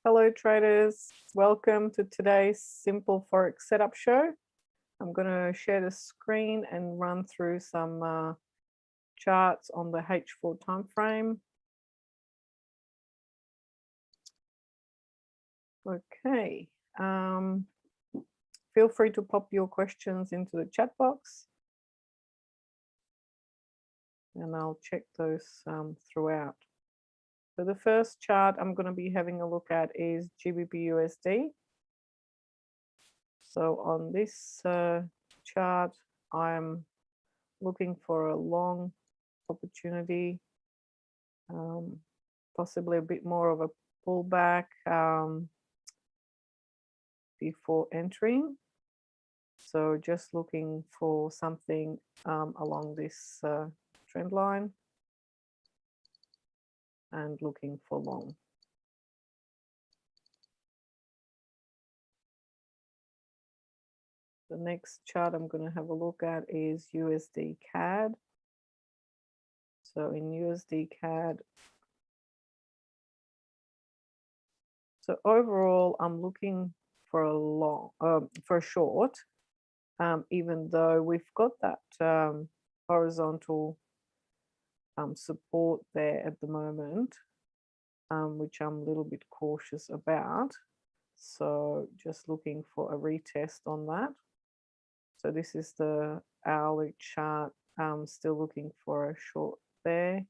Hello traders, welcome to today's simple Forex setup show. I'm going to share the screen and run through some charts on the H4 time frame. Okay, feel free to pop your questions into the chat box and I'll check those throughout. So the first chart I'm going to be having a look at is GBPUSD. So on this chart, I'm looking for a long opportunity, possibly a bit more of a pullback before entering. So just looking for something along this trend line and looking for long. The next chart I'm going to have a look at is USDCAD. So in USDCAD, so overall I'm looking for a long, for a short, even though we've got that horizontal support there at the moment, which I'm a little bit cautious about. So just looking for a retest on that. So this is the hourly chart. I'm still looking for a short there.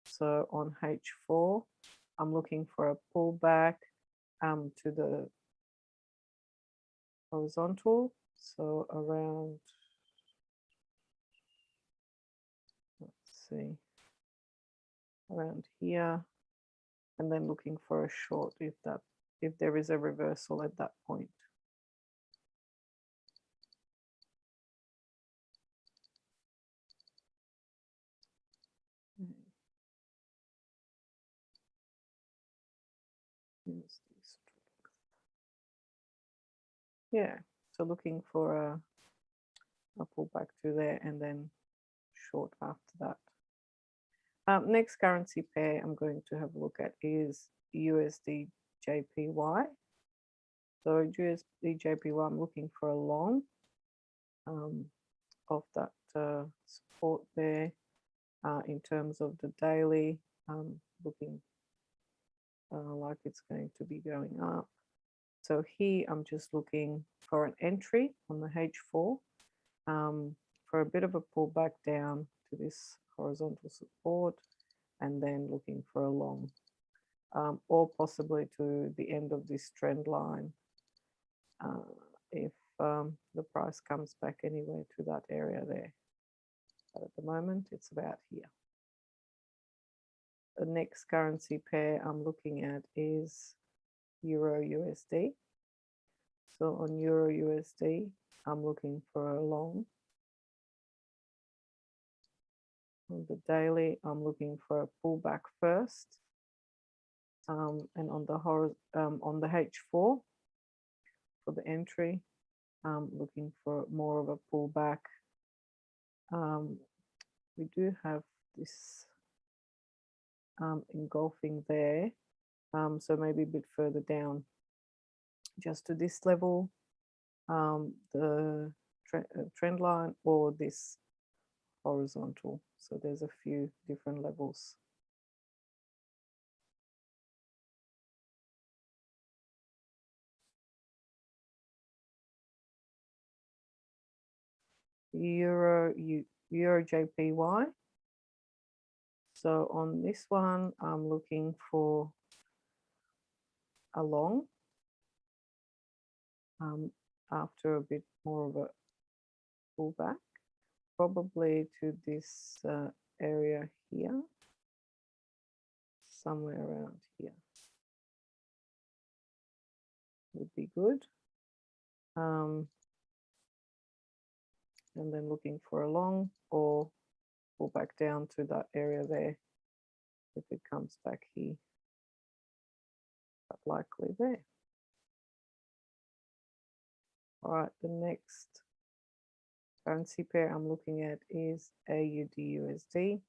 So on H4, I'm looking for a pullback to the horizontal. So around, let's see, around here, and then looking for a short if there is a reversal at that point. Yeah, so looking for a pullback to there and then short after that. Next currency pair I'm going to have a look at is USDJPY. So USDJPY, I'm looking for a long of that support there. In terms of the daily, looking like it's going to be going up. So here I'm just looking for an entry on the H4 for a bit of a pullback down to this horizontal support and then looking for a long or possibly to the end of this trend line if the price comes back anyway to that area there. But at the moment it's about here. The next currency pair I'm looking at is EURUSD. So on EURUSD, I'm looking for a long. On the daily, I'm looking for a pullback first. And on the H4 for the entry, I'm looking for more of a pullback. We do have this engulfing there, so maybe a bit further down, just to this level, the trend line or this horizontal. So there's a few different levels. EURJPY. So on this one, I'm looking for a long after a bit more of a pullback, probably to this area here, somewhere around here would be good. And then looking for a long or pull back down to that area there if it comes back here, but likely there. All right, the next currency pair I'm looking at is AUDUSD.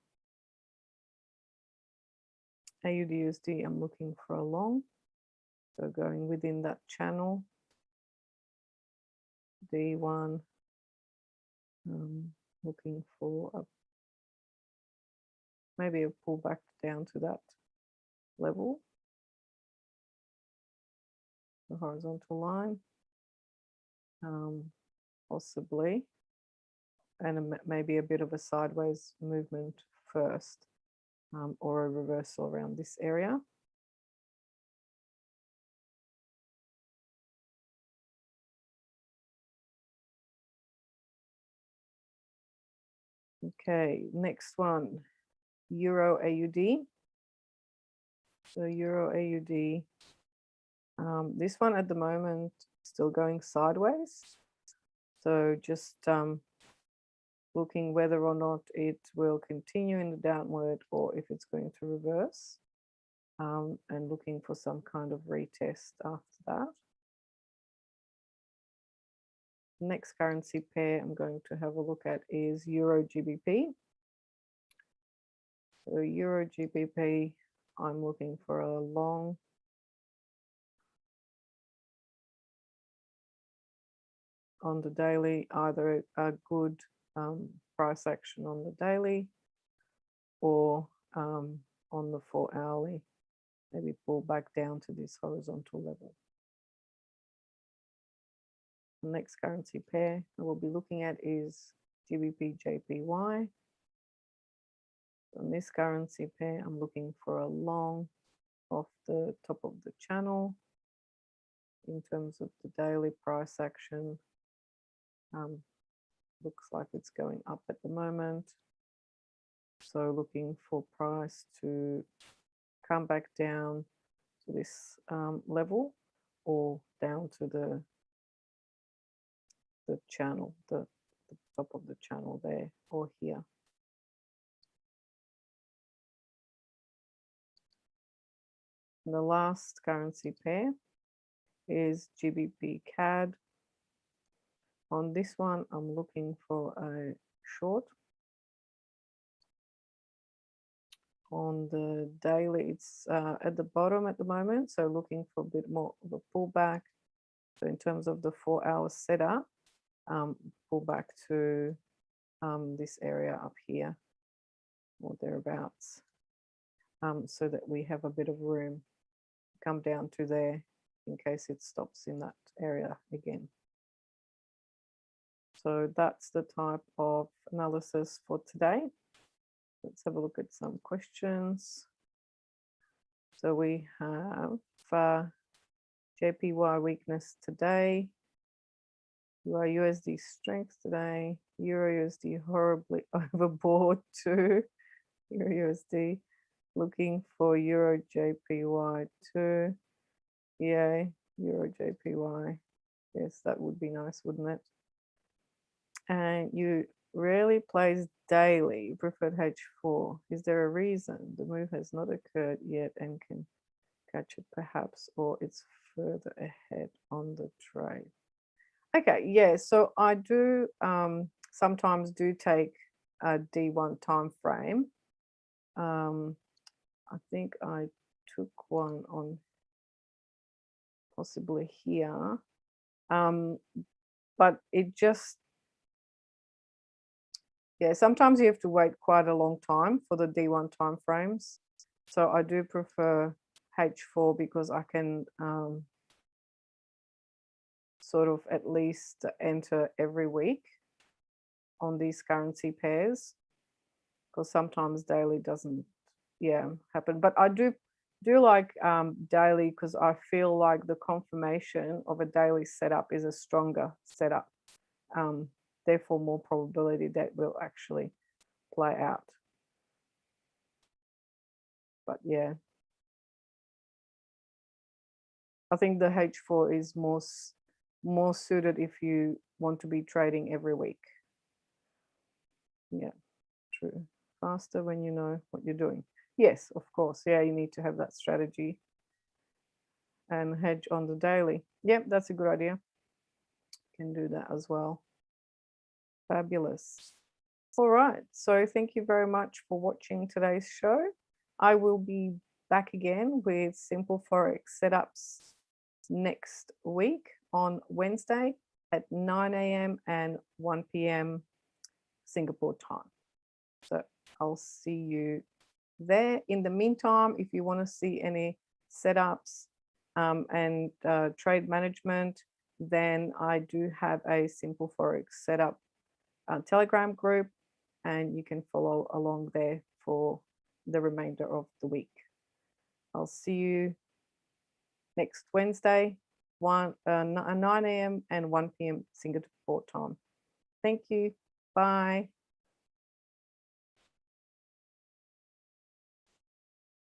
AUDUSD, I'm looking for a long. So going within that channel, D1, looking for maybe a pullback down to that level, the horizontal line, possibly, and maybe a bit of a sideways movement first, or a reversal around this area. Okay, next one, Euro AUD. So Euro AUD, this one at the moment still going sideways. So just looking whether or not it will continue in the downward or if it's going to reverse, and looking for some kind of retest after that. Next currency pair I'm going to have a look at is EURGBP. So EURGBP, I'm looking for a long on the daily, either a good price action on the daily or on the 4 hourly, maybe pull back down to this horizontal level. The next currency pair I will be looking at is GBPJPY. On this currency pair, I'm looking for a long off the top of the channel in terms of the daily price action. Looks like it's going up at the moment. So looking for price to come back down to this level or down to the channel, the top of the channel there or here. And the last currency pair is GBPCAD. On this one, I'm looking for a short. On the daily, it's at the bottom at the moment, so looking for a bit more of a pullback. So in terms of the 4 hour setup, pull back to this area up here or thereabouts, so that we have a bit of room to come down to there in case it stops in that area again. So that's the type of analysis for today. Let's have a look at some questions. So we have JPY weakness today, USD strength today, EURUSD horribly overbought too, EURUSD looking for EURJPY too, yeah, EURJPY, yes, that would be nice, wouldn't it? And you rarely plays daily, you preferred H4. Is there a reason? The move has not occurred yet and can catch it perhaps, or it's further ahead on the trade. Okay, yeah, so I do sometimes do take a D1 time frame. I think I took one on possibly here, but it just, yeah, sometimes you have to wait quite a long time for the D1 time frames. So I do prefer H4 because I can sort of at least enter every week on these currency pairs, because sometimes daily doesn't, yeah, happen. But I do like daily because I feel like the confirmation of a daily setup is a stronger setup. Therefore, more probability that will actually play out. But yeah, I think the H4 is more suited if you want to be trading every week. Yeah, true. Faster when you know what you're doing. Yes, of course. Yeah, you need to have that strategy and hedge on the daily. Yep, that's a good idea. Can do that as well. Fabulous. All right. So thank you very much for watching today's show. I will be back again with simple Forex setups next week on Wednesday at 9 a.m. and 1 p.m. Singapore time. So I'll see you there. In the meantime, if you want to see any setups and trade management, then I do have a Simple Forex setup Telegram group, and you can follow along there for the remainder of the week. I'll see you next Wednesday, 9 a.m. and 1 p.m. Singapore time. Thank you. Bye.